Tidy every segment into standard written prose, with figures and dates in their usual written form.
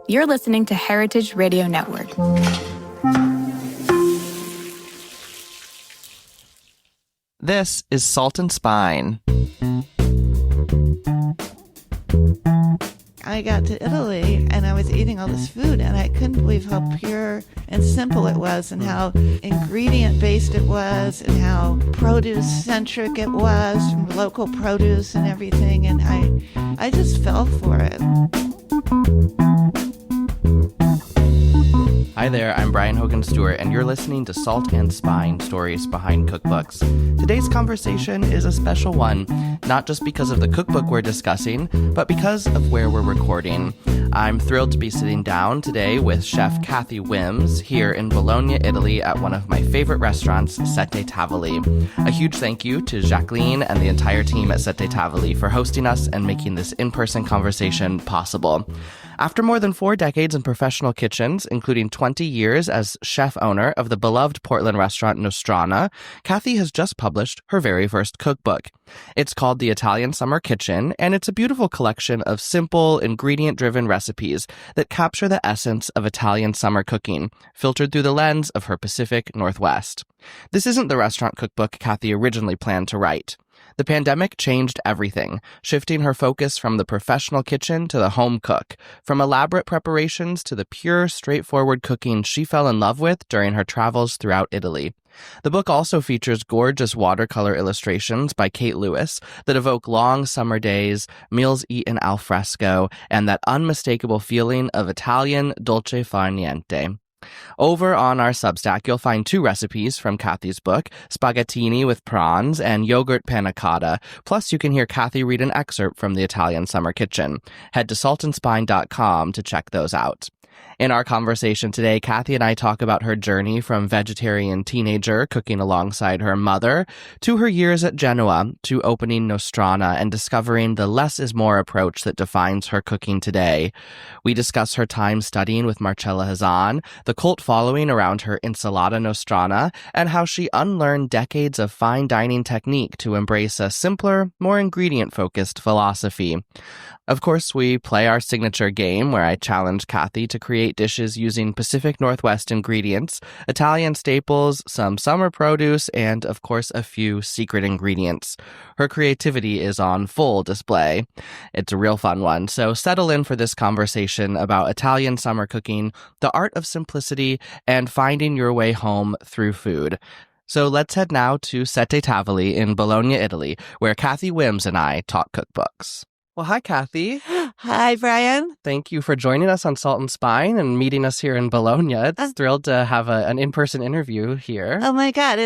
You're listening to Heritage Radio Network. This is Salt and Spine. I got to Italy and I was eating all this food and I couldn't believe how pure and simple it was and how ingredient based it was and how produce centric it was, and local produce and everything, and I just fell for it. Hi there, I'm Brian Hogan Stewart, and you're listening to Salt and Spine, Stories Behind Cookbooks. Today's conversation is a special one, not just because of the cookbook we're discussing, but because of where we're recording. I'm thrilled to be sitting down today with Chef Cathy Whims here in Bologna, Italy at one of my favorite restaurants, Sette Tavoli. A huge thank you to Jacqueline and the entire team at Sette Tavoli for hosting us and making this in-person conversation possible. After more than 4 decades in professional kitchens, including 20 years as chef-owner of the beloved Portland restaurant Nostrana, Cathy has just published her very first cookbook. It's called The Italian Summer Kitchen, and it's a beautiful collection of simple, ingredient-driven recipes that capture the essence of Italian summer cooking, filtered through the lens of her Pacific Northwest. This isn't the restaurant cookbook Cathy originally planned to write. The pandemic changed everything, shifting her focus from the professional kitchen to the home cook, from elaborate preparations to the pure, straightforward cooking she fell in love with during her travels throughout Italy. The book also features gorgeous watercolor illustrations by Kate Lewis that evoke long summer days, meals eaten al fresco, and that unmistakable feeling of Italian dolce far niente. Over on our Substack, you'll find 2 recipes from Cathy's book, spaghettini with prawns and yogurt panna cotta. Plus, you can hear Cathy read an excerpt from the Italian Summer Kitchen. Head to saltandspine.com to check those out. In our conversation today, Cathy and I talk about her journey from vegetarian teenager cooking alongside her mother to her years at Genoa, to opening Nostrana and discovering the less is more approach that defines her cooking today. We discuss her time studying with Marcella Hazan, the cult following around her Insalata Nostrana, and how she unlearned decades of fine dining technique to embrace a simpler, more ingredient-focused philosophy. Of course, we play our signature game where I challenge Cathy to create dishes using Pacific Northwest ingredients, Italian staples, some summer produce, and, of course, a few secret ingredients. Her creativity is on full display. It's a real fun one, so settle in for this conversation about Italian summer cooking, the art of simplicity, and finding your way home through food. So let's head now to Sette Tavoli in Bologna, Italy, where Cathy Whims and I talk cookbooks. Well, hi, Cathy. Hi, Brian. Thank you for joining us on Salt and Spine and meeting us here in Bologna. It's thrilled to have an in-person interview here. Oh my God,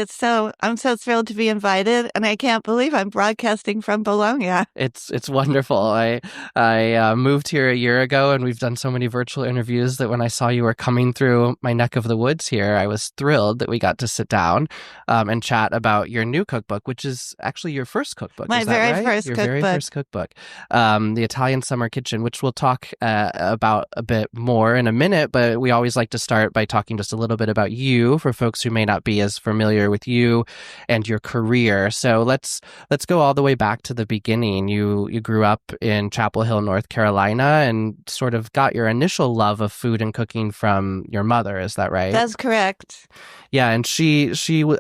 I'm so thrilled to be invited, and I can't believe I'm broadcasting from Bologna. It's wonderful. I moved here a year ago, and we've done so many virtual interviews that when I saw you were coming through my neck of the woods here, I was thrilled that we got to sit down and chat about your new cookbook, which is actually your first cookbook. My is that very right? first Your cookbook. very first cookbook. The Italian Summer Kitchen, which we'll talk about a bit more in a minute, but we always like to start by talking just a little bit about you for folks who may not be as familiar with you and your career. So let's go all the way back to the beginning. You grew up in Chapel Hill, North Carolina, and sort of got your initial love of food and cooking from your mother. Is that right? That's correct. Yeah, and she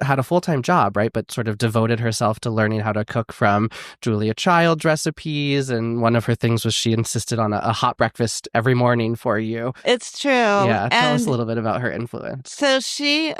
had a full-time job, right? But sort of devoted herself to learning how to cook from Julia Child's recipes. And one of her things was she insisted on a hot breakfast every morning for you. It's true. Yeah, tell us a little bit about her influence. So she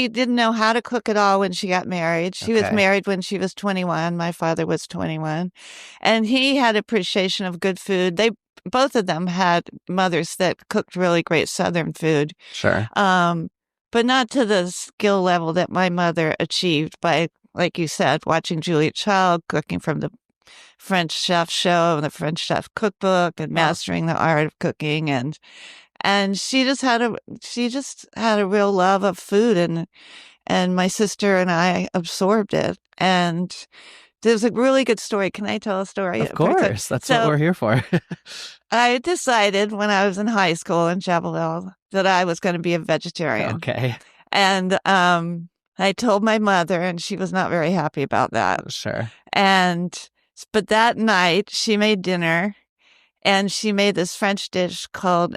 didn't know how to cook at all when she got married. She was married when she was 21. My father was 21. And he had appreciation of good food. Both of them had mothers that cooked really great Southern food. Sure. But not to the skill level that my mother achieved by, like you said, watching Julia Child, cooking from the French Chef Show, the French Chef Cookbook, and mastering the art of cooking. And she just had a real love of food, and my sister and I absorbed it. And there's a really good story. Can I tell a story? Of course. That's what we're here for. I decided when I was in high school in Chapel Hill that I was going to be a vegetarian. Okay. And I told my mother, and she was not very happy about that. Sure. But that night, she made dinner, and she made this French dish called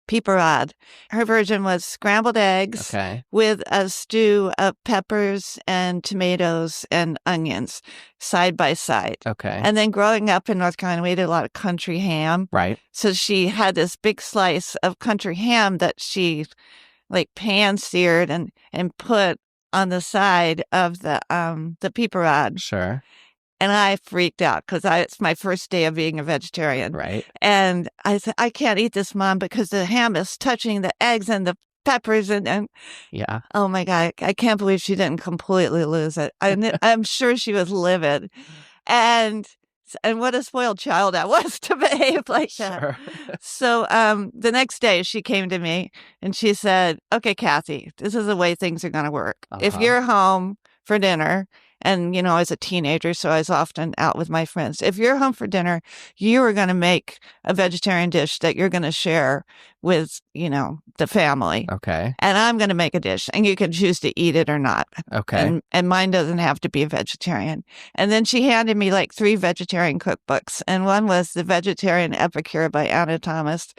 piperade. Her version was scrambled eggs with a stew of peppers and tomatoes and onions side by side. Okay. And then growing up in North Carolina, we ate a lot of country ham. Right. So she had this big slice of country ham that she like pan seared and put on the side of the piperade. Sure. And I freaked out because it's my first day of being a vegetarian. Right. And I said, I can't eat this, Mom, because the ham is touching the eggs and the peppers. And yeah. Oh, my God. I can't believe she didn't completely lose it. I'm sure she was livid. And what a spoiled child I was to behave like that. So the next day she came to me and she said, okay, Cathy, this is the way things are going to work. If you're home for dinner, and, I was a teenager, so I was often out with my friends. If you're home for dinner, you are going to make a vegetarian dish that you're going to share with, the family. Okay. And I'm going to make a dish, and you can choose to eat it or not. Okay. And mine doesn't have to be a vegetarian. And then she handed me like 3 vegetarian cookbooks, and one was The Vegetarian Epicure by Anna Thomas.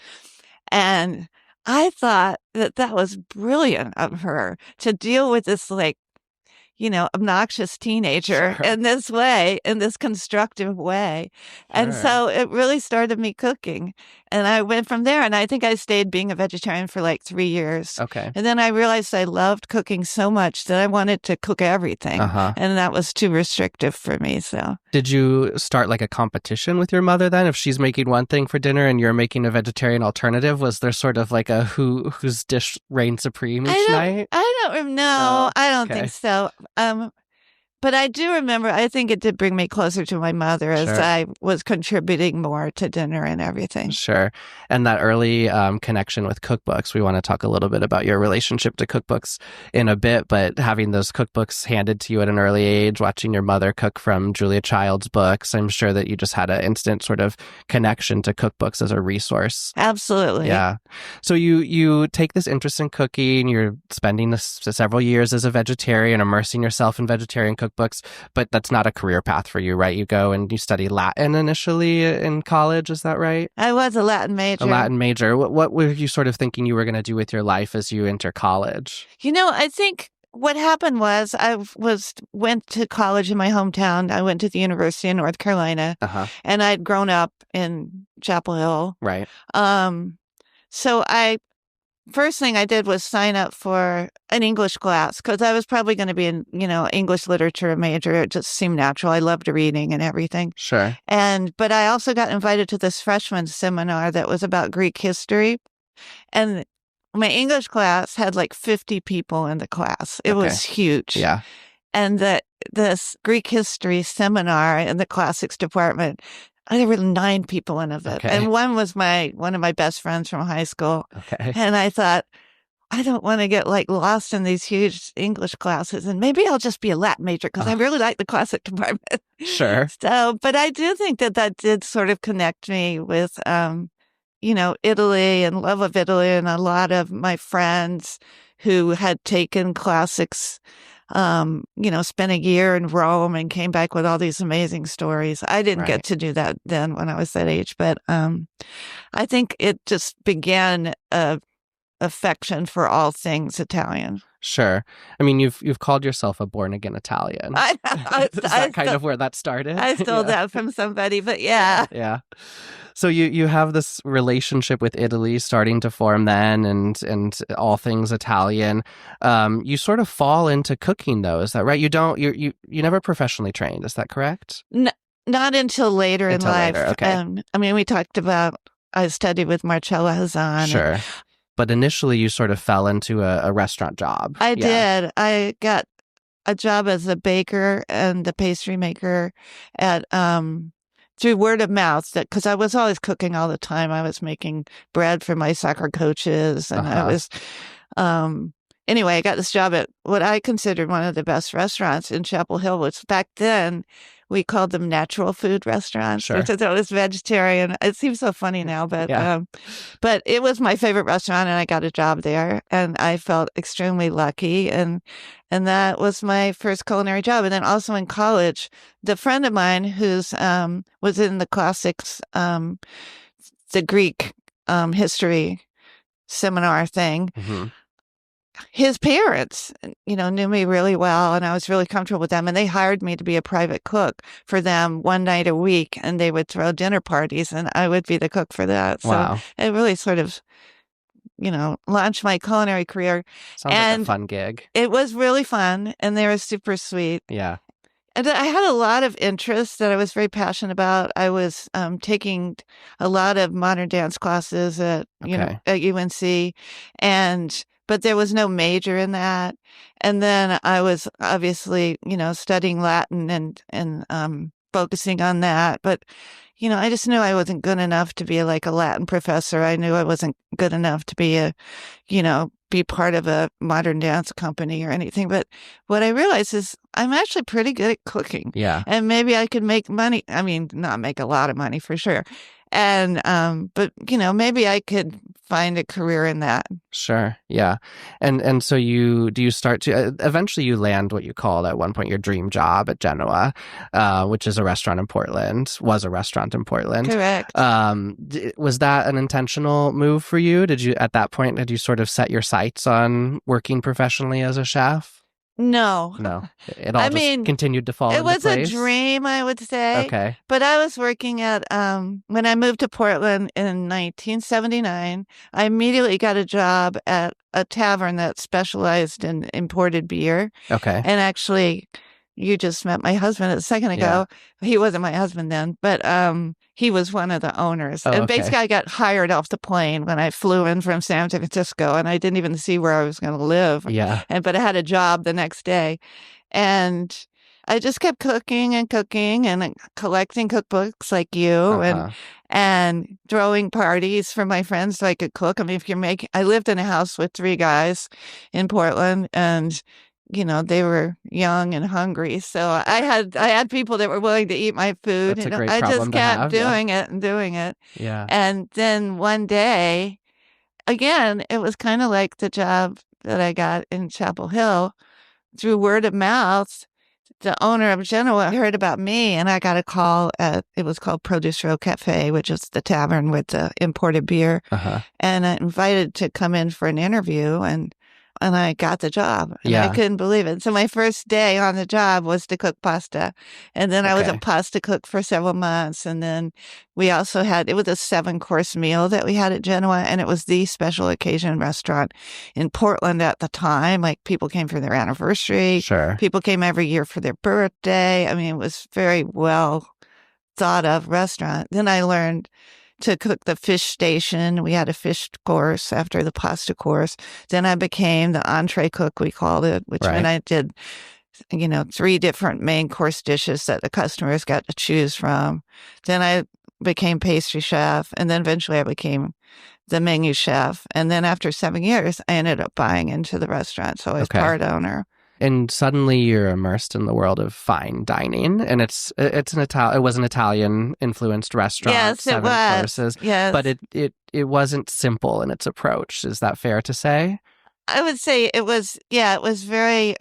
And I thought that was brilliant of her to deal with this obnoxious teenager in this way, in this constructive way. And so it really started me cooking. And I went from there, and I think I stayed being a vegetarian for like 3 years. Okay. And then I realized I loved cooking so much that I wanted to cook everything. And that was too restrictive for me. So did you start like a competition with your mother then? If she's making one thing for dinner and you're making a vegetarian alternative, was there sort of like a whose dish reigned supreme each night? I don't know. I don't think so. But I do remember, I think it did bring me closer to my mother as I was contributing more to dinner and everything. Sure. And that early connection with cookbooks, we want to talk a little bit about your relationship to cookbooks in a bit, but having those cookbooks handed to you at an early age, watching your mother cook from Julia Child's books, I'm sure that you just had an instant sort of connection to cookbooks as a resource. Absolutely. Yeah. So you take this interest in cooking, you're spending several years as a vegetarian, immersing yourself in vegetarian cookbooks, but that's not a career path for you, right? You go and you study Latin initially in college, is that right? I was a Latin major. A Latin major. What were you sort of thinking you were going to do with your life as you enter college? I think what happened was went to college in my hometown. I went to the University of North Carolina, and I'd grown up in Chapel Hill. Right. So first thing I did was sign up for an English class because I was probably going to be an, English literature major. It just seemed natural. I loved reading and everything. Sure. But I also got invited to this freshman seminar that was about Greek history. And my English class had like 50 people in the class. It was huge. Yeah. And this Greek history seminar in the classics department, there were 9 people in it. Okay. And one was one of my best friends from high school. Okay. And I thought, I don't want to get like lost in these huge English classes. And maybe I'll just be a Latin major because I really like the classic department. Sure. So, but I do think that did sort of connect me with, Italy and love of Italy, and a lot of my friends who had taken classics, spent a year in Rome and came back with all these amazing stories. I didn't get to do that then when I was that age, but I think it just began a affection for all things Italian. Sure. I mean, you've called yourself a born-again Italian. Is that kind of where that started? I stole that from somebody, but yeah. Yeah. So you have this relationship with Italy starting to form then, and all things Italian. You sort of fall into cooking though, is that right? You never professionally trained, is that correct? Not until later in life. Later. Okay. We talked about I studied with Marcella Hazan. Sure. But initially you sort of fell into a restaurant job. I did. I got a job as a baker and a pastry maker at through word of mouth, because I was always cooking all the time. I was making bread for my soccer coaches, and I was anyway, I got this job at what I considered one of the best restaurants in Chapel Hill, which back then we called them natural food restaurants. Sure. Because it was vegetarian. It seems so funny now, but Yeah. but it was my favorite restaurant, and I got a job there, and I felt extremely lucky, and that was my first culinary job. And then also in college, the friend of mine who's was in the classics, the Greek history seminar thing. Mm-hmm. His parents, knew me really well, and I was really comfortable with them. And they hired me to be a private cook for them one night a week, and they would throw dinner parties, and I would be the cook for that. So Wow. it really sort of, launched my culinary career. Sounds like a fun gig. It was really fun, and they were super sweet. Yeah. And I had a lot of interests that I was very passionate about. I was taking a lot of modern dance classes at UNC, but there was no major in that. And then I was obviously, studying Latin and focusing on that. But, I just knew I wasn't good enough to be like a Latin professor. I knew I wasn't good enough to be be part of a modern dance company or anything. But what I realized is I'm actually pretty good at cooking. Yeah. And maybe I could make money. I mean, not make a lot of money for sure. And, but, maybe I could find a career in that. Sure. Yeah. And so do you start to, eventually you land what you called at one point your dream job at Genoa, which is was a restaurant in Portland. Correct. Was that an intentional move for you? At that point, did you sort of set your sights on working professionally as a chef? No. It all continued to fall into place? It was a dream, I would say. Okay. But I was working at, when I moved to Portland in 1979, I immediately got a job at a tavern that specialized in imported beer. Okay. And actually, you just met my husband a second ago. Yeah. He wasn't my husband then, but he was one of the owners. And basically, I got hired off the plane when I flew in from San Francisco, and I didn't even see where I was going to live. Yeah. But I had a job the next day. And I just kept cooking and collecting cookbooks like you and throwing parties for my friends so I could cook. I mean, I lived in a house with 3 guys in Portland, and they were young and hungry. So I had people that were willing to eat my food. That's a great I problem just kept to have, doing it and doing it. Yeah. And then one day, again, it was kind of like the job that I got in Chapel Hill. Through word of mouth, the owner of Genoa heard about me, and I got a call it was called Produce Row Cafe, which is the tavern with the imported beer. And I invited to come in for an interview, and I got the job. And I couldn't believe it. So my first day on the job was to cook pasta. And then I was a pasta cook for several months. And then we also it was a 7-course meal that we had at Genoa. And it was the special occasion restaurant in Portland at the time. Like, people came for their anniversary. Sure. People came every year for their birthday. I mean, it was very well thought of restaurant. Then I learned to cook the fish station. We had a fish course after the pasta course. Then I became the entree cook, we called it, which meant I did, 3 different main course dishes that the customers got to choose from. Then I became pastry chef, and then eventually I became the menu chef. And then after 7 years, I ended up buying into the restaurant. So I was part owner. And suddenly you're immersed in the world of fine dining, and it was an Italian influenced restaurant. Yes, 7 it was. courses. Yes, but it wasn't simple in its approach. Is that fair to say? I would say it was. Yeah, it was very.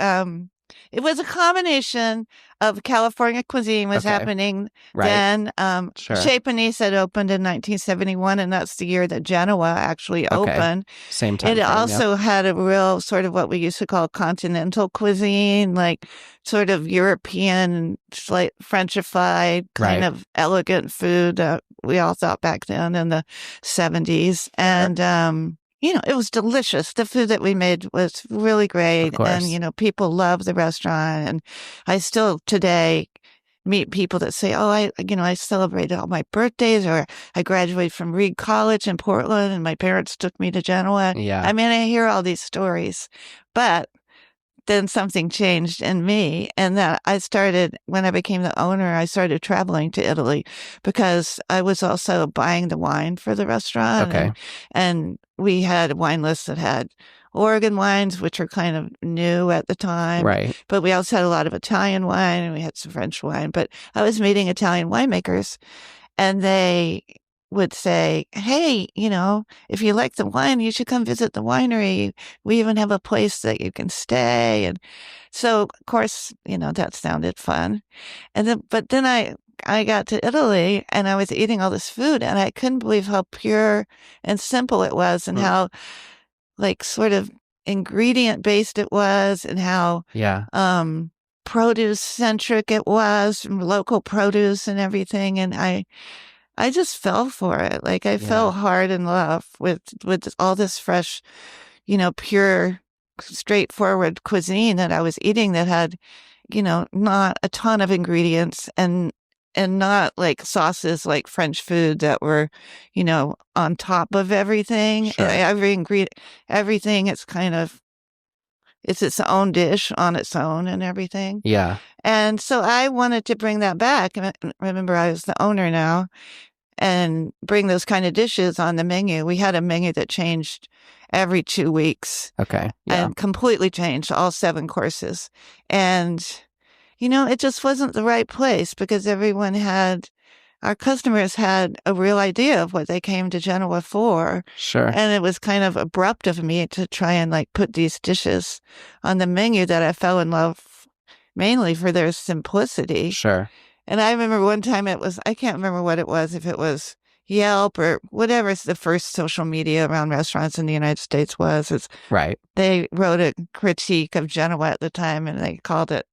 It was a combination of California cuisine was happening then. Chez Panisse had opened in 1971, and that's the year that Genoa actually opened. Same time. It also had a real sort of what we used to call continental cuisine, like sort of European, like Frenchified kind of elegant food that we all thought back then in the 70s. And it was delicious. The food that we made was really great. And, people love the restaurant. And I still today meet people that say, I celebrated all my birthdays, or I graduated from Reed College in Portland and my parents took me to Genoa. Yeah. I mean, I hear all these stories, but then something changed in me. And that I started, when I became the owner, I started traveling to Italy because I was also buying the wine for the restaurant. Okay. And we had a wine list that had Oregon wines, which were kind of new at the time. Right. But we also had a lot of Italian wine and we had some French wine. But I was meeting Italian winemakers and they would say, hey, if you like the wine, you should come visit the winery. We even have a place that you can stay. And so, of course, that sounded fun. But then I got to Italy and I was eating all this food and I couldn't believe how pure and simple it was and how like sort of ingredient based it was and how produce centric it was, from local produce and everything. And I just fell for it. Like I fell hard in love with all this fresh, pure, straightforward cuisine that I was eating that had, not a ton of ingredients and not like sauces like French food that were, on top of everything. Sure. Every ingredient, everything, it's its own dish on its own and everything. Yeah. And so I wanted to bring that back. And remember, I was the owner now and bring those kind of dishes on the menu. We had a menu that changed every 2 weeks. Okay. Yeah. And completely changed all 7 courses. And, it just wasn't the right place because our customers had a real idea of what they came to Genoa for. Sure. And it was kind of abrupt of me to try and like put these dishes on the menu that I fell in love mainly for their simplicity. Sure. And I remember one time I can't remember what it was, if it was Yelp or whatever the first social media around restaurants in the United States was. Right. They wrote a critique of Genoa at the time and they called it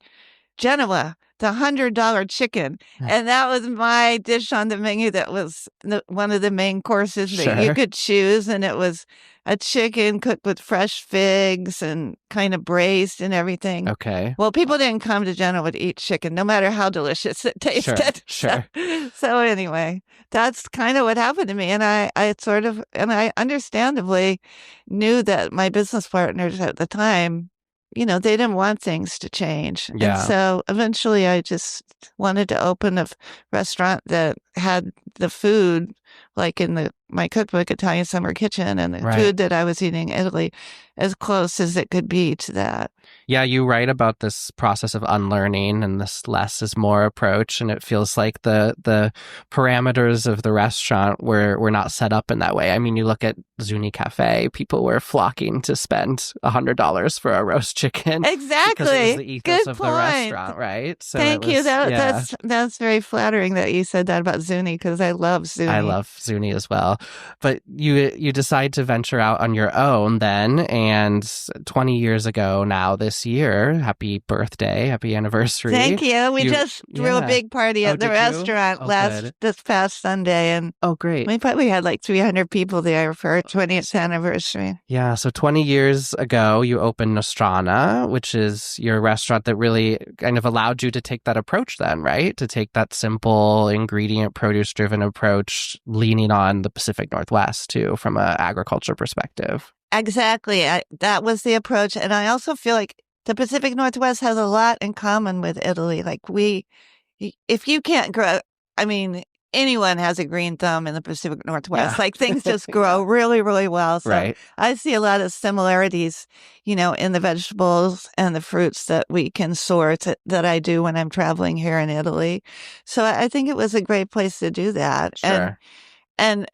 Genoa, the $100 chicken. And that was my dish on the menu. That was one of the main courses that you could choose. And it was a chicken cooked with fresh figs and kind of braised and everything. Okay. Well, people didn't come to Genoa to eat chicken, no matter how delicious it tasted. Sure. So anyway, that's kind of what happened to me. And I understandably knew that my business partners at the time, they didn't want things to change. Yeah. And so eventually I just wanted to open a restaurant that had the food, like in my cookbook, Italian Summer Kitchen, and the food that I was eating in Italy, as close as it could be to that. Yeah, you write about this process of unlearning and this less is more approach, and it feels like the parameters of the restaurant were not set up in that way. I mean, you look at Zuni Cafe, people were flocking to spend $100 for a roast chicken. Exactly. Because it was the ethos Good of point. the restaurant, right? So Thank you. That's very flattering that you said that about Zuni, because I love Zuni. I love Zuni as well. But you decide to venture out on your own then, and 20 years ago now this year, happy birthday, happy anniversary. Thank you. We just threw a big party at the restaurant this past Sunday, and great. We probably had like 300 people there for our 20th anniversary. Yeah, so 20 years ago, you opened Nostrana, which is your restaurant that really kind of allowed you to take that approach then, right? To take that simple ingredient, produce-driven approach, leaning on the Pacific Northwest too, from an agriculture perspective. Exactly. That was the approach. And I also feel like the Pacific Northwest has a lot in common with Italy. Like if you can't grow, I mean, anyone has a green thumb in the Pacific Northwest. Yeah. Like things just grow really, really well. So Right. I see a lot of similarities, in the vegetables and the fruits that we can source that I do when I'm traveling here in Italy. So I think it was a great place to do that. Sure. And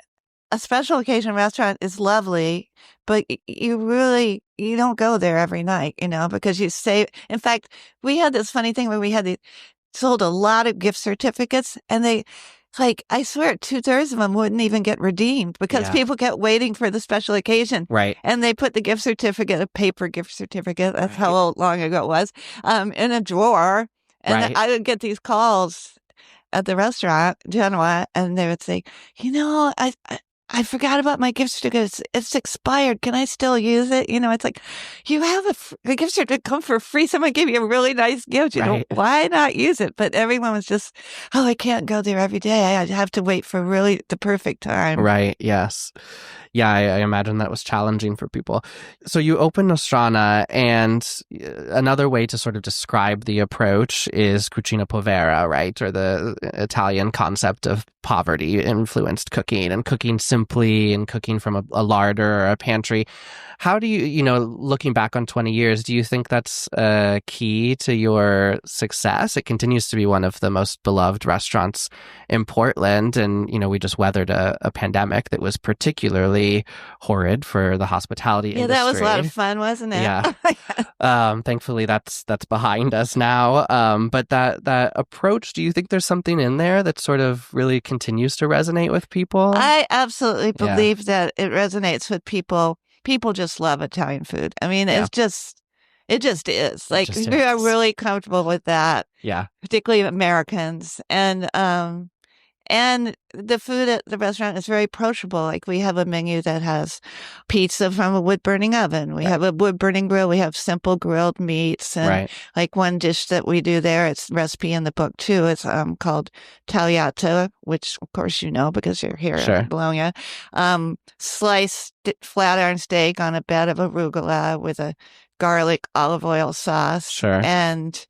a special occasion restaurant is lovely, but you don't go there every night, because you save. In fact, we had this funny thing where sold a lot of gift certificates, and I swear 2/3 of them wouldn't even get redeemed because people kept waiting for the special occasion. Right. And they put the gift certificate, a paper gift certificate, that's how long ago it was, in a drawer. And I would get these calls at the restaurant, Genoa, and they would say, I forgot about my gift certificate. It's expired. Can I still use it? It's like, you have a gift certificate come for free. Someone gave you a really nice gift. Why not use it? But everyone was just, I can't go there every day. I have to wait for really the perfect time. Right. Yes. Yeah, I imagine that was challenging for people. So you open Nostrana, and another way to sort of describe the approach is cucina povera, right? Or the Italian concept of poverty-influenced cooking and cooking simply and cooking from a larder or a pantry. How do you, looking back on 20 years, do you think that's key to your success? It continues to be one of the most beloved restaurants in Portland. And, we just weathered a pandemic that was particularly horrid for the hospitality industry. Yeah, that was a lot of fun, wasn't it? Yeah. Thankfully, that's behind us now. But that approach, do you think there's something in there that sort of really continues to resonate with people? I absolutely believe that it resonates with people. People just love Italian food. I mean, it just is. Like, we are really comfortable with that. Yeah. Particularly Americans. And the food at the restaurant is very approachable. Like, we have a menu that has pizza from a wood-burning oven. We have a wood-burning grill. We have simple grilled meats. And like one dish that we do there, it's a recipe in the book too. It's called tagliata, which of course you know because you're here in Bologna. Sliced flat iron steak on a bed of arugula with a garlic olive oil sauce. Sure. And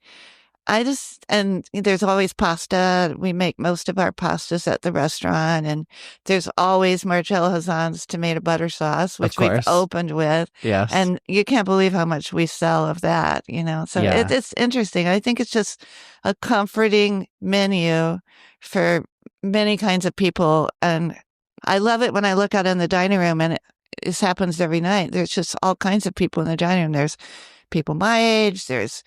there's always pasta. We make most of our pastas at the restaurant, and there's always Marcella Hazan's tomato butter sauce, which we've opened with. Yes. And you can't believe how much we sell of that, So it's interesting. I think it's just a comforting menu for many kinds of people. And I love it when I look out in the dining room, and this happens every night. There's just all kinds of people in the dining room. There's people my age. There's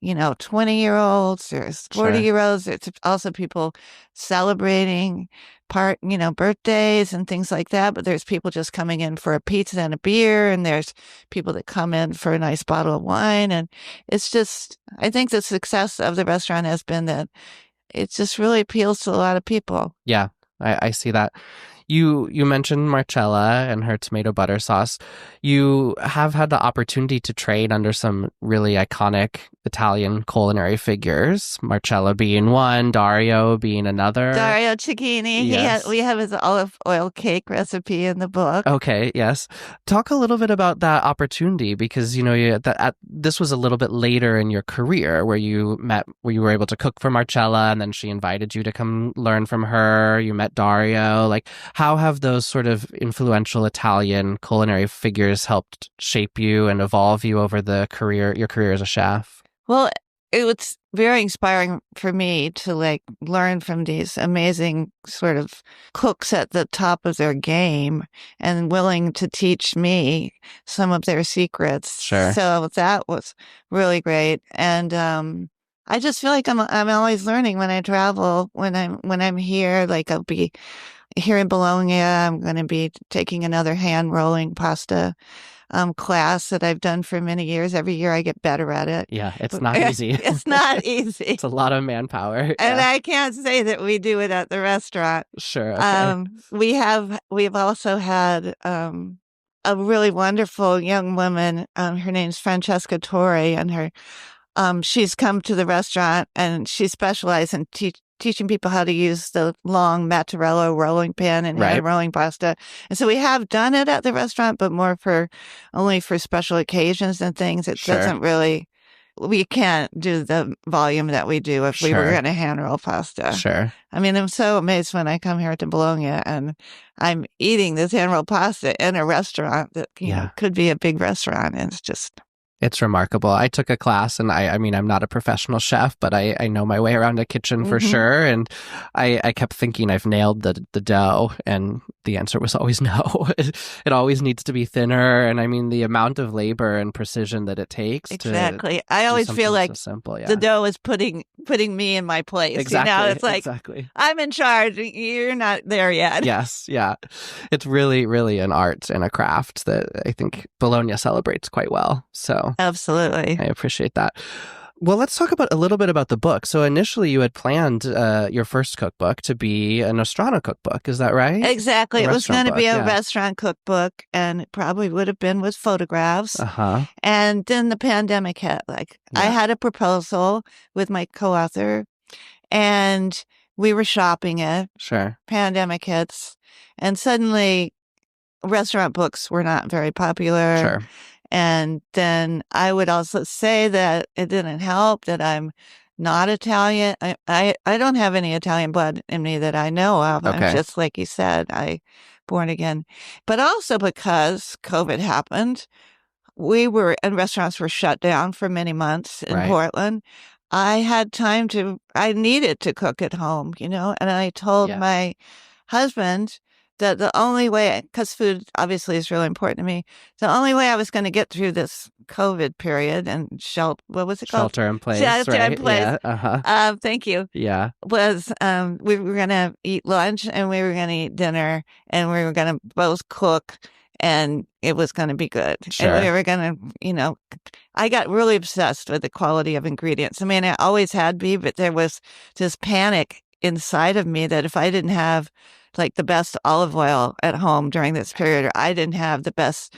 20-year-olds, there's 40-year-olds. There's also people celebrating birthdays and things like that. But there's people just coming in for a pizza and a beer, and there's people that come in for a nice bottle of wine. And it's just, I think the success of the restaurant has been that it just really appeals to a lot of people. Yeah, I see that. You mentioned Marcella and her tomato butter sauce. You have had the opportunity to train under some really iconic Italian culinary figures, Marcella being one, Dario being another. Dario Cecchini. Yes. We have his olive oil cake recipe in the book. Okay, yes. Talk a little bit about that opportunity, because this was a little bit later in your career where you were able to cook for Marcella, and then she invited you to come learn from her. You met Dario. Like, how have those sort of influential Italian culinary figures helped shape you and evolve you over your career as a chef? Well, it was very inspiring for me to learn from these amazing sort of cooks at the top of their game and willing to teach me some of their secrets. Sure. So that was really great. And I just feel like I'm always learning when I travel, when I'm here. Like, I'll be here in Bologna. I'm going to be taking another hand rolling pasta class that I've done for many years. Every year I get better at it. Yeah, it's not easy. It's not easy. It's a lot of manpower. And I can't say that we do it at the restaurant. Sure. Okay. We've also had a really wonderful young woman. Her name's Francesca Torre, and she's come to the restaurant, and she specializes in teaching people how to use the long Mattarello rolling pin and rolling pasta. And so we have done it at the restaurant, but only for special occasions and things. It doesn't really, we can't do the volume that we do if we were going to hand roll pasta. Sure. I mean, I'm so amazed when I come here to Bologna and I'm eating this hand rolled pasta in a restaurant that could be a big restaurant. And it's remarkable. I took a class, and I mean, I'm not a professional chef, but I know my way around a kitchen for sure. And I kept thinking I've nailed the dough, and the answer was always no. It always needs to be thinner. And I mean, the amount of labor and precision that it takes. Exactly. I always feel like so simple, the dough is putting me in my place. Exactly. It's like, I'm in charge. You're not there yet. Yes. Yeah. It's really, really an art and a craft that I think Bologna celebrates quite well. So absolutely. I appreciate that. Well, let's talk a little bit about the book. So initially you had planned your first cookbook to be a Nostrana cookbook. Is that right? Exactly. It was going to be a restaurant cookbook, and it probably would have been with photographs. And then the pandemic hit. I had a proposal with my co-author, and we were shopping it. Sure. Pandemic hits. And suddenly restaurant books were not very popular. Sure. And then I would also say that it didn't help that I'm not Italian. I don't have any Italian blood in me that I know of. Okay. I'm just like you said, I born again. But also because COVID happened, and restaurants were shut down for many months in Right. Portland. I needed to cook at home, and I told Yeah. my husband that the only way, because food obviously is really important to me, the only way I was going to get through this COVID period and what was it called? Shelter in place, Shelter in right? place. Yeah. Uh-huh. Thank you. Yeah. Was we were going to eat lunch and we were going to eat dinner and we were going to both cook and it was going to be good. Sure. And we were going to, I got really obsessed with the quality of ingredients. I mean, I always had been, but there was this panic inside of me that if I didn't have like the best olive oil at home during this period, or I didn't have the best,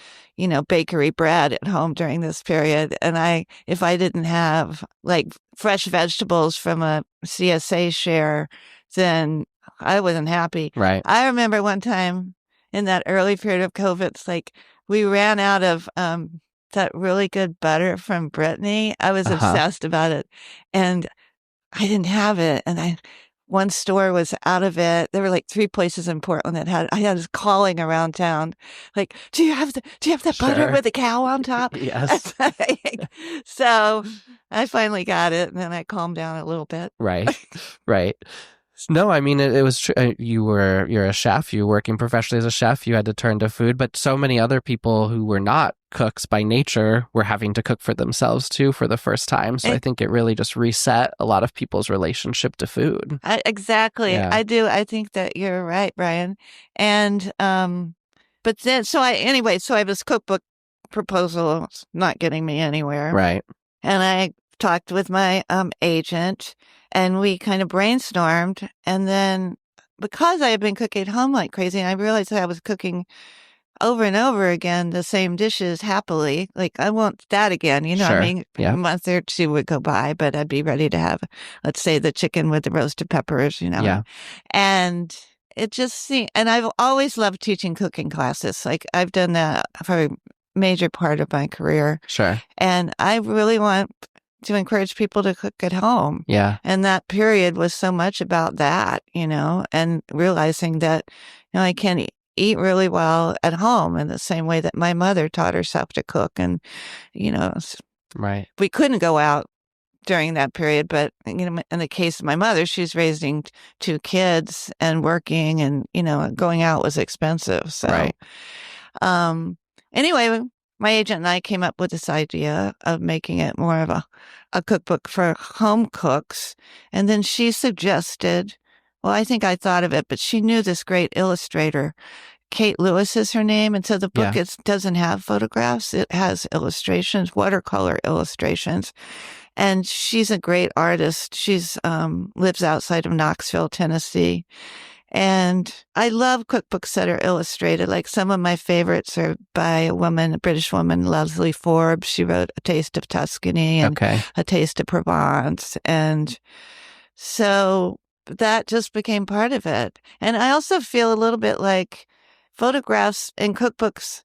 bakery bread at home during this period, and if I didn't have like fresh vegetables from a CSA share, then I wasn't happy. Right. I remember one time in that early period of COVID, it's like we ran out of that really good butter from Brittany. I was obsessed about it, and I didn't have it, and one store was out of it. There were like 3 places in Portland I was calling around town, like, do you have that butter with the cow on top? Yes. So I finally got it, and then I calmed down a little bit. Right. Right. No, I mean, it was true. You're a chef. You're working professionally as a chef. You had to turn to food, but so many other people who were not cooks by nature were having to cook for themselves too for the first time. So I think it really just reset a lot of people's relationship to food. Exactly. Yeah. I do. I think that you're right, Brian. And, but then, so I have this cookbook proposal. It's not getting me anywhere. Right. And I talked with my agent and we kind of brainstormed. And then because I had been cooking at home like crazy, and I realized that I was cooking over and over again the same dishes happily. Like, I want that again. Sure. I mean, Yeah. a month or two would go by, but I'd be ready to have, let's say, the chicken with the roasted peppers, Yeah. And it just seemed, and I've always loved teaching cooking classes. Like, I've done that for a major part of my career. Sure. And I really want to encourage people to cook at home. Yeah. And that period was so much about that, and realizing that, I can eat really well at home in the same way that my mother taught herself to cook. And, Right. we couldn't go out during that period, but, in the case of my mother, she's raising 2 kids and working and, going out was expensive. So, Right. Anyway, my agent and I came up with this idea of making it more of a cookbook for home cooks. And then she suggested, well, I think I thought of it, but she knew this great illustrator. Kate Lewis is her name. And so the book doesn't have photographs. It has illustrations, watercolor illustrations. And she's a great artist. She's lives outside of Knoxville, Tennessee. And I love cookbooks that are illustrated. Like, some of my favorites are by a British woman, Leslie Forbes. She wrote A Taste of Tuscany and A Taste of Provence. And so that just became part of it. And I also feel a little bit like photographs in cookbooks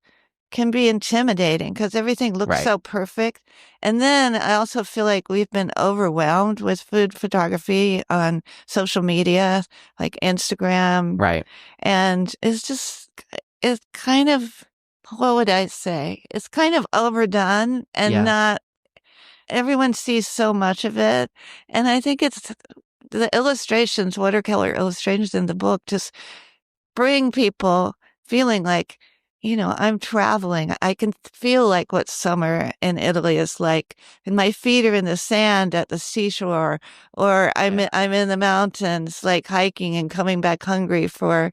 can be intimidating because everything looks so perfect. And then I also feel like we've been overwhelmed with food photography on social media, like Instagram. Right. And it's kind of, what would I say? It's kind of overdone and not, everyone sees so much of it. And I think it's the illustrations, watercolor illustrations in the book, just bring people feeling like, I'm traveling. I can feel like what summer in Italy is like, and my feet are in the sand at the seashore, or I'm in the mountains, like hiking and coming back hungry for,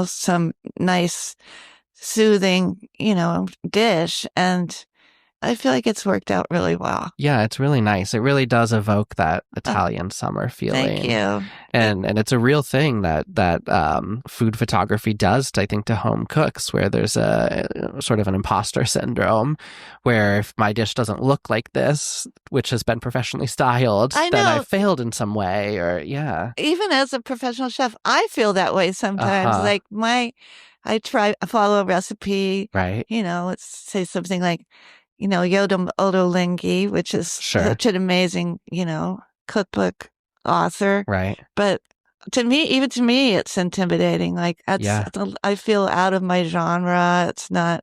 some nice, soothing, dish. And I feel like it's worked out really well. Yeah, it's really nice. It really does evoke that Italian summer feeling. Thank you. And it's a real thing that food photography does, I think, to home cooks, where there's a sort of an imposter syndrome, where if my dish doesn't look like this, which has been professionally styled, then I failed in some way. Or even as a professional chef, I feel that way sometimes. Like I follow a recipe, right? Let's say something like, Yodam Odolenghi, which is such an amazing, cookbook author. Right. But even to me, it's intimidating. Like I feel out of my genre. It's not,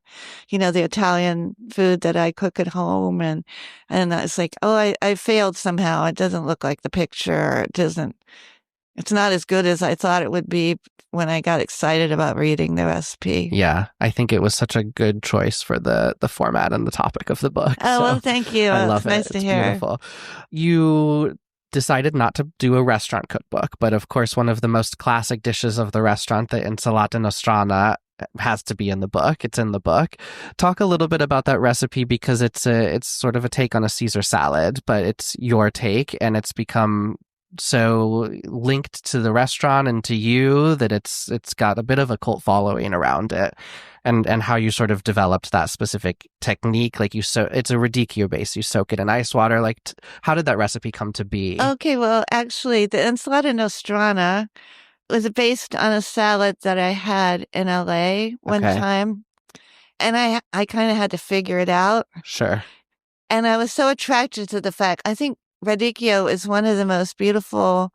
the Italian food that I cook at home. And it's like, oh, I failed somehow. It doesn't look like the picture. It's not as good as I thought it would be when I got excited about reading the recipe. Yeah, I think it was such a good choice for the format and the topic of the book. Oh, well, thank you. I love it. Nice to hear. Beautiful. You decided not to do a restaurant cookbook, but of course, one of the most classic dishes of the restaurant, the Insalata Nostrana, has to be in the book. It's in the book. Talk a little bit about that recipe, because it's sort of a take on a Caesar salad, but it's your take, and it's become so linked to the restaurant and to you that it's got a bit of a cult following around it, and how you sort of developed that specific technique. Like it's a radicchio base. You soak it in ice water. Like how did that recipe come to be? Okay, well, actually, the Insalata Nostrana was based on a salad that I had in LA one time, and I kind of had to figure it out. Sure. And I was so attracted to the fact, I think radicchio is one of the most beautiful,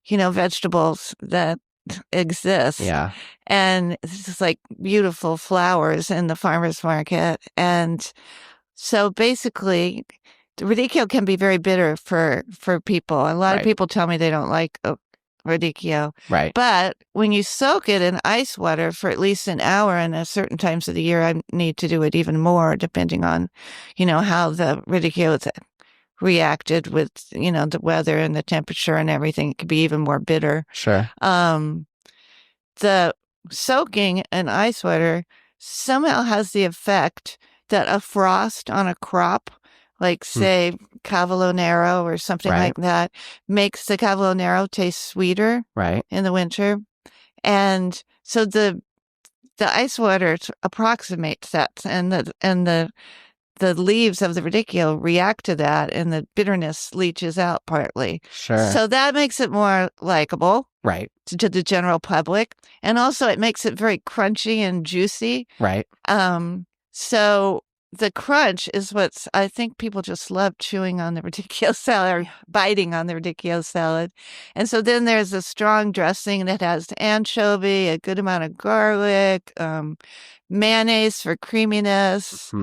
vegetables that exist. Yeah. And it's just like beautiful flowers in the farmer's market. And so basically, the radicchio can be very bitter for people. A lot of people tell me they don't like radicchio. Right. But when you soak it in ice water for at least an hour, and at certain times of the year, I need to do it even more, depending on, how the radicchio is reacted with, the weather and the temperature and everything. It could be even more bitter. Sure. The soaking in ice water somehow has the effect that a frost on a crop, like say Cavolo Nero or something like that, makes the Cavolo Nero taste sweeter in the winter. And so the ice water approximates that, and the leaves of the radicchio react to that, and the bitterness leaches out partly. Sure. So that makes it more likable to the general public. And also it makes it very crunchy and juicy. Right. So the crunch is I think people just love chewing on the radicchio salad, or biting on the radicchio salad. And so then there's a strong dressing that has anchovy, a good amount of garlic, mayonnaise for creaminess.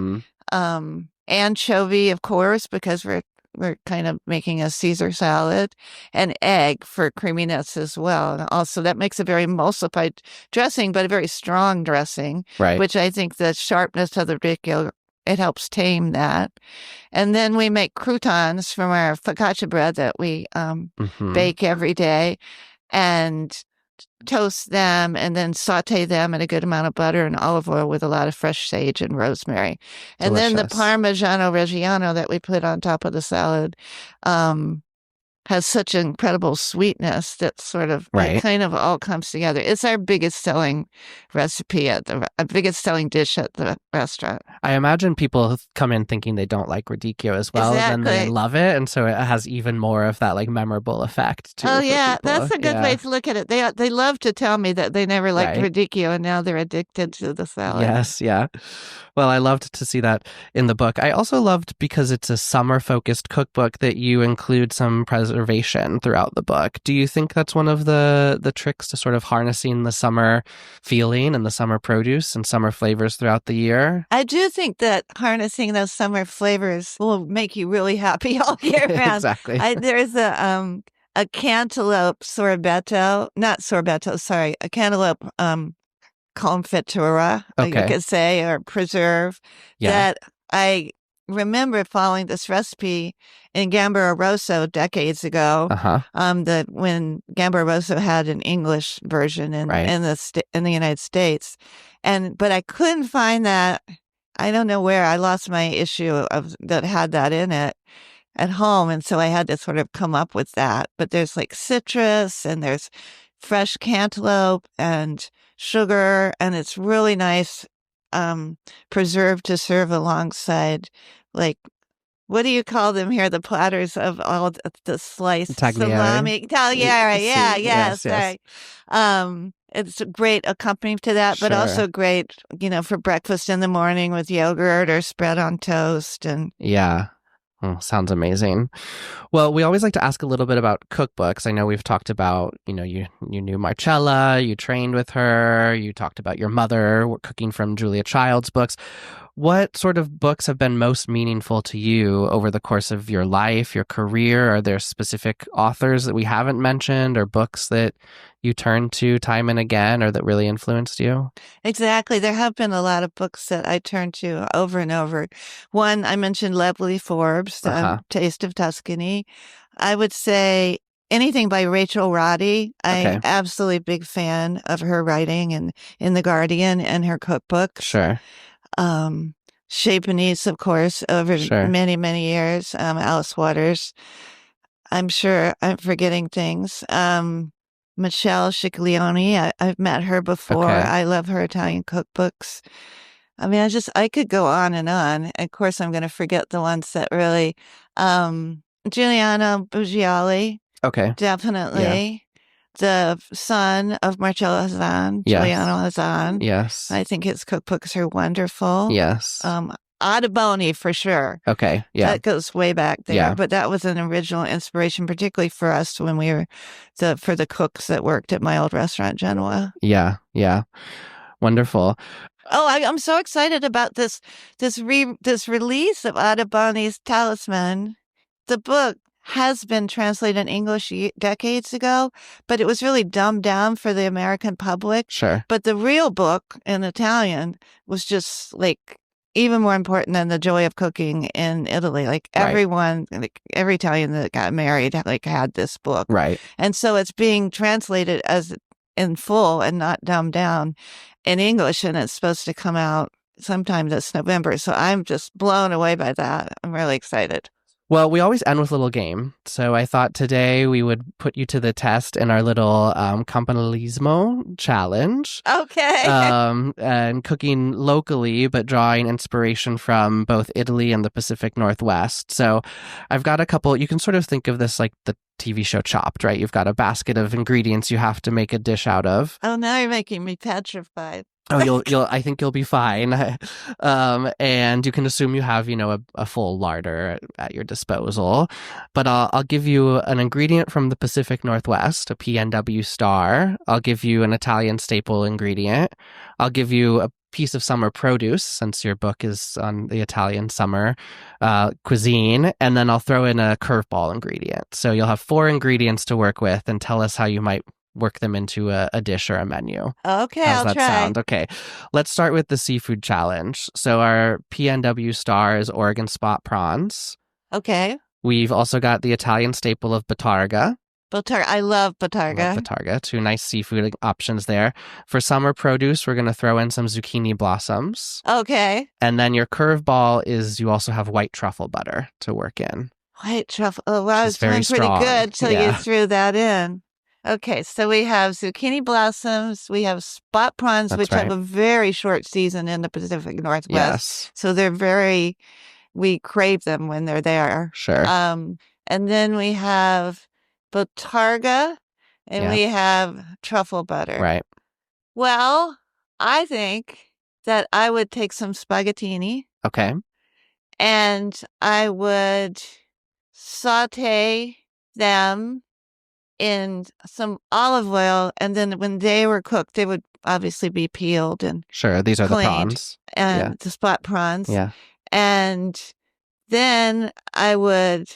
Anchovy, of course, because we're kind of making a Caesar salad, and egg for creaminess as well. And also that makes a very emulsified dressing, but a very strong dressing, which I think the sharpness of the radicchio, it helps tame that. And then we make croutons from our focaccia bread that we bake every day, and toast them, and then saute them in a good amount of butter and olive oil with a lot of fresh sage and rosemary. And then the Parmigiano Reggiano that we put on top of the salad has such incredible sweetness that sort of it kind of all comes together. It's our biggest selling recipe biggest selling dish at the restaurant. I imagine people come in thinking they don't like radicchio as well, and then they love it, and so it has even more of that like memorable effect too. Oh yeah, that's a good way to look at it. They love to tell me that they never liked radicchio, and now they're addicted to the salad. Yes, yeah. Well, I loved to see that in the book. I also loved, because it's a summer-focused cookbook, that you include some preservation throughout the book. Do you think that's one of the tricks to sort of harnessing the summer feeling and the summer produce and summer flavors throughout the year? I do think that harnessing those summer flavors will make you really happy all year round. Exactly. There's a cantaloupe sorbetto, not sorbetto, sorry, a cantaloupe confitura, you could say, or preserve, that I remember following this recipe in Gambero Rosso decades ago. When Gambero Rosso had an English version in the United States, but I couldn't find that I don't know where I lost my issue of that had that in it at home. And so I had to sort of come up with that. But there's like citrus and there's fresh cantaloupe and sugar. And it's really nice, preserved to serve alongside, like, what do you call them here? The platters of all the sliced salami. Tagliere. Yeah, yes. sorry. It's a great accompaniment to that, but also great, for breakfast in the morning with yogurt or spread on toast. And yeah. Oh, sounds amazing. Well, we always like to ask a little bit about cookbooks. I know we've talked about, you knew Marcella, you trained with her, you talked about your mother cooking from Julia Child's books. What sort of books have been most meaningful to you over the course of your life, your career? Are there specific authors that we haven't mentioned or books that you turn to time and again or that really influenced you? Exactly. There have been a lot of books that I turn to over and over. One, I mentioned Leslie Forbes, Taste of Tuscany. I would say anything by Rachel Roddy. I'm absolutely big fan of her writing and in The Guardian and her cookbook. Sure. Chez Panisse, of course, over many, many years. Alice Waters. I'm sure I'm forgetting things. Michelle Sciglione. I've met her before. I love her Italian cookbooks. I mean, I could go on and on. Of course, I'm going to forget the ones that really, Giuliano Bugiali. Okay. Definitely. Yeah. The son of Marcella Hazan, Giuliano Hazan. Yes. I think his cookbooks are wonderful. Yes. Adaboni for sure. Okay. Yeah. That goes way back there. Yeah. But that was an original inspiration, particularly for us when we were for the cooks that worked at my old restaurant, Genoa. Yeah. Yeah. Wonderful. Oh, I'm so excited about this release of Adaboni's Talisman. The book has been translated in English decades ago, but it was really dumbed down for the American public. Sure. But the real book in Italian was just like even more important than The Joy of Cooking in Italy. Like everyone, like every Italian that got married, had this book. Right. And so it's being translated as in full and not dumbed down in English, and it's supposed to come out sometime this November. So I'm just blown away by that. I'm really excited. Well, we always end with a little game. So I thought today we would put you to the test in our little Campanellismo challenge. Okay. And cooking locally, but drawing inspiration from both Italy and the Pacific Northwest. So I've got a couple, you can sort of think of this like the TV show Chopped, right? You've got a basket of ingredients you have to make a dish out of. Oh, now you're making me petrified. Oh, I think you'll be fine. And you can assume you have, a full larder at your disposal. But I'll give you an ingredient from the Pacific Northwest, a PNW star. I'll give you an Italian staple ingredient. I'll give you a piece of summer produce, since your book is on the Italian summer cuisine. And then I'll throw in a curveball ingredient. So you'll have 4 ingredients to work with, and tell us how you might work them into a dish or a menu. Okay, How's I'll that try. sound? Okay, let's start with the seafood challenge. So our PNW star is Oregon spot prawns. Okay. We've also got the Italian staple of Bottarga. I love Bottarga. Bottarga. 2 nice seafood options there. For summer produce, we're going to throw in some zucchini blossoms. Okay. And then your curveball is you also have white truffle butter to work in. White truffle. Oh, wow, it's very pretty good till you threw that in. Okay, so we have zucchini blossoms, we have spot prawns, That's which right. have a very short season in the Pacific Northwest. Yes. So we crave them when they're there. Sure. And then we have Bottarga and we have truffle butter. Right. Well, I think that I would take some spaghettini. Okay. And I would saute them in some olive oil, and then when they were cooked, they would obviously be peeled and Sure, these are cleaned, the prawns. And the spot prawns. Yeah. And then I would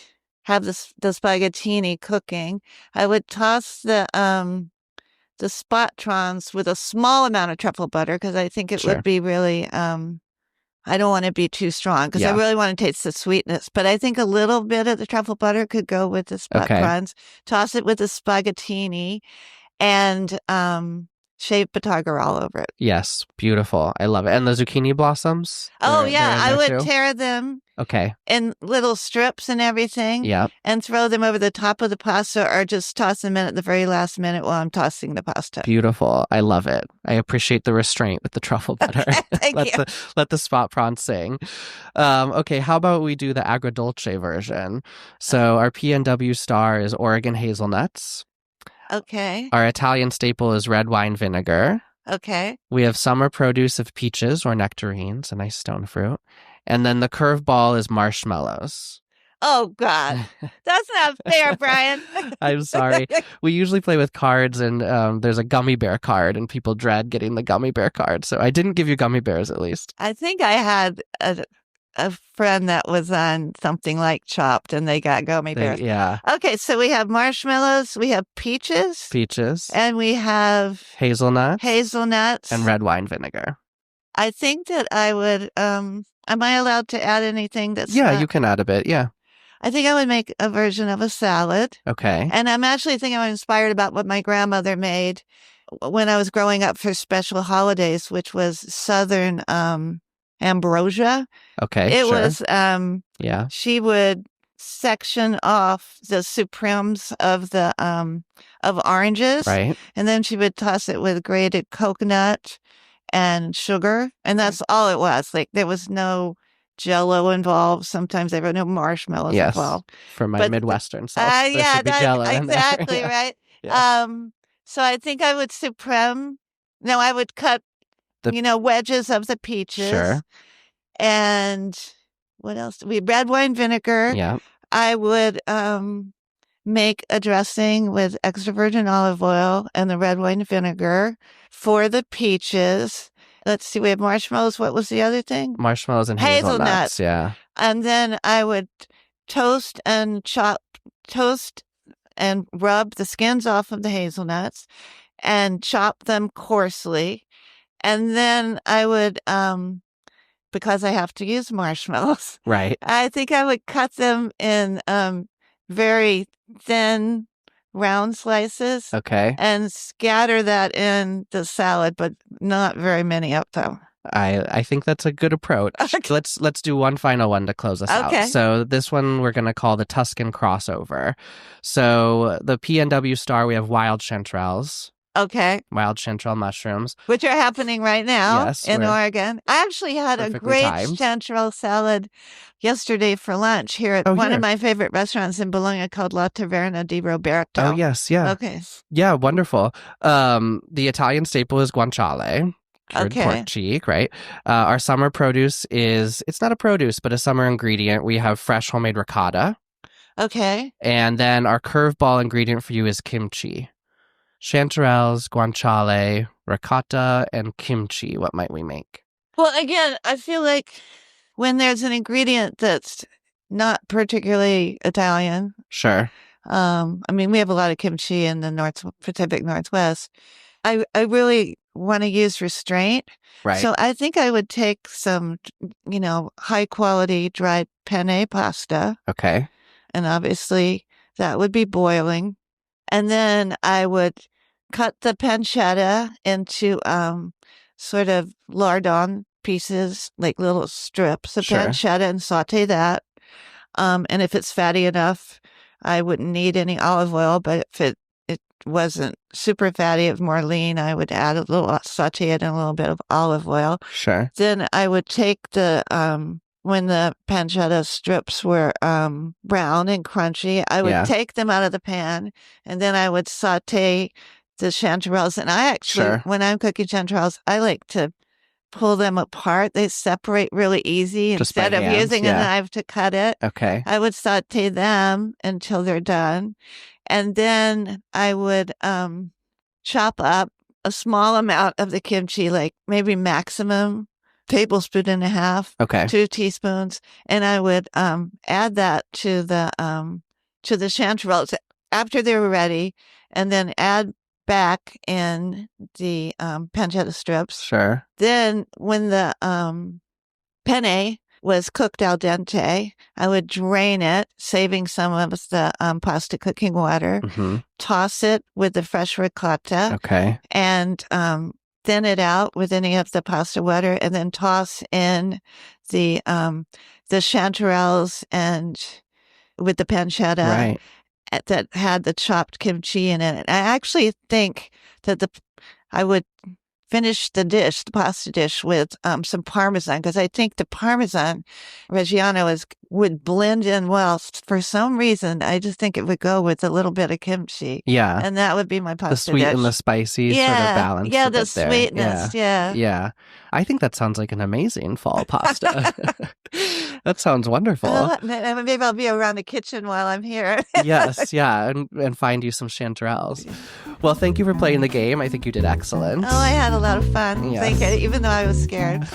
have the spaghettini cooking. I would toss the spot prawns with a small amount of truffle butter, because I think it would be really I don't want to be too strong, because I really want to taste the sweetness. But I think a little bit of the truffle butter could go with the spot prawns. Toss it with the spaghettini, and shaved batagar all over it. Yes, beautiful. I love it. And the zucchini blossoms? Oh, They're yeah. in I there would too? tear them Okay. in little strips and everything Yep. and throw them over the top of the pasta or just toss them in at the very last minute while I'm tossing the pasta. Beautiful. I love it. I appreciate the restraint with the truffle butter. Okay, thank let you. let the spot prawn sing. Okay, how about we do the agrodolce version? So our P&W star is Oregon hazelnuts. Okay. Our Italian staple is red wine vinegar. Okay. We have summer produce of peaches or nectarines, a nice stone fruit. And then the curveball is marshmallows. Oh, God. That's not fair, Brian. I'm sorry. We usually play with cards, and there's a gummy bear card, and people dread getting the gummy bear card. So I didn't give you gummy bears, at least. I think I had a friend that was on something like Chopped, and they got gummy bears. Yeah. Okay, so we have marshmallows, we have peaches, And we have hazelnuts. hazelnuts. And red wine vinegar. I think that I would, am I allowed to add anything that's Yeah, you can add a bit. Yeah. I think I would make a version of a salad. Okay. And I'm actually thinking I'm inspired about what my grandmother made when I was growing up for special holidays, which was Southern ambrosia. Okay. It sure. was, Yeah. she would section off the supremes of the of oranges, Right. and then she would toss it with grated coconut and sugar, and that's all it was. Like there was no Jello involved. Sometimes there were no marshmallows Yes. involved. For my But Midwestern self, there yeah, should be Jello in there. exactly Yeah. right. Yeah. So I think I would supreme. No, I would cut, wedges of the peaches. Sure. And what else? Red wine vinegar. Yeah. I would make a dressing with extra virgin olive oil and the red wine vinegar for the peaches. Let's see, we have marshmallows. What was the other thing? Marshmallows and Hazelnuts. hazelnuts. Yeah. And then I would toast and rub the skins off of the hazelnuts and chop them coarsely. And then I would, because I have to use marshmallows, Right. I think I would cut them in very thin round slices. Okay. And scatter that in the salad, but not very many of them. I think that's a good approach. Okay. Let's do one final one to close us Okay. out. So this one we're going to call the Tuscan crossover. So the P&W star, we have wild chanterelles. Okay. Wild chanterelle mushrooms. Which are happening right now in we're Oregon. I actually had a perfectly great timed. chanterelle salad yesterday for lunch here at one of my favorite restaurants in Bologna called La Taverna di Roberto. Oh, yes. Yeah. Okay. Yeah, wonderful. The Italian staple is guanciale. Cured Okay. pork cheek, right? Our summer produce it's not a produce, but a summer ingredient. We have fresh homemade ricotta. Okay. And then our curveball ingredient for you is kimchi. Chanterelles, guanciale, ricotta, and kimchi. What might we make? Well, again, I feel like when there's an ingredient that's not particularly Italian. Sure. I mean, we have a lot of kimchi in the Pacific Northwest. I really want to use restraint. Right. So I think I would take some, high quality dried penne pasta. Okay. And obviously that would be boiling. And then I would cut the pancetta into sort of lardon pieces, like little strips of Sure. pancetta, and saute that. And if it's fatty enough, I wouldn't need any olive oil, but if it wasn't super fatty, if more lean, I would add saute it in a little bit of olive oil. Sure. Then I would take when the pancetta strips were brown and crunchy, I would take them out of the pan, and then I would saute the chanterelles. And I actually, when I'm cooking chanterelles, I like to pull them apart. They separate really easy instead of using a knife to cut it. Okay. I would saute them until they're done. And then I would chop up a small amount of the kimchi, like maybe maximum tablespoon and a half, 2 teaspoons, and I would add that to the chanterelles after they were ready, and then add back in the pancetta strips. Sure. Then when the penne was cooked al dente. I would drain it, saving some of the pasta cooking water, toss it with the fresh ricotta, Okay. and thin it out with any of the pasta water, and then toss in the chanterelles and with the pancetta Right. that had the chopped kimchi in it. I actually think that I would finish the pasta dish with some Parmesan, because I think the Parmesan Reggiano would blend in well. For some reason, I just think it would go with a little bit of kimchi. Yeah. And that would be my pasta The sweet dish. and the spicy sort of balance. Yeah, of the it there. sweetness. Yeah. Yeah. I think that sounds like an amazing fall pasta. That sounds wonderful. Maybe I'll be around the kitchen while I'm here. Yes, yeah, and find you some chanterelles. Well, thank you for playing the game. I think you did excellent. Oh, I had a lot of fun. Yes. Thank you, even though I was scared.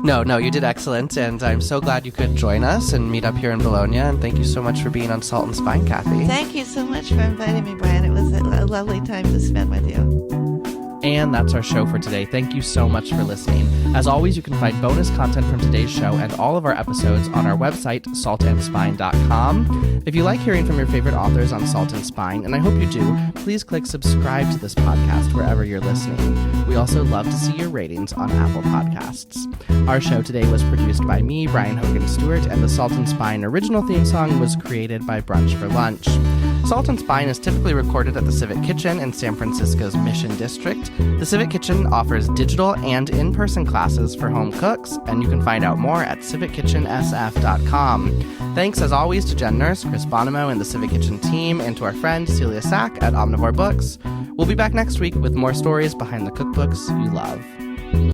No, you did excellent, and I'm so glad you could join us and meet up here in Bologna, and thank you so much for being on Salt and Spine, Cathy. Thank you so much for inviting me, Brian. It was a lovely time to spend with you. And that's our show for today. Thank you so much for listening. As always, you can find bonus content from today's show and all of our episodes on our website, saltandspine.com. If you like hearing from your favorite authors on Salt and Spine, and I hope you do, please click subscribe to this podcast wherever you're listening. We also love to see your ratings on Apple Podcasts. Our show today was produced by me, Brian Hogan Stewart, and the Salt and Spine original theme song was created by Brunch for Lunch. Salt and Spine is typically recorded at the Civic Kitchen in San Francisco's Mission District. The Civic Kitchen offers digital and in-person classes for home cooks, and you can find out more at civickitchensf.com. Thanks, as always, to Jen Nurse, Chris Bonomo, and the Civic Kitchen team, and to our friend Celia Sack at Omnivore Books. We'll be back next week with more stories behind the cookbooks you love.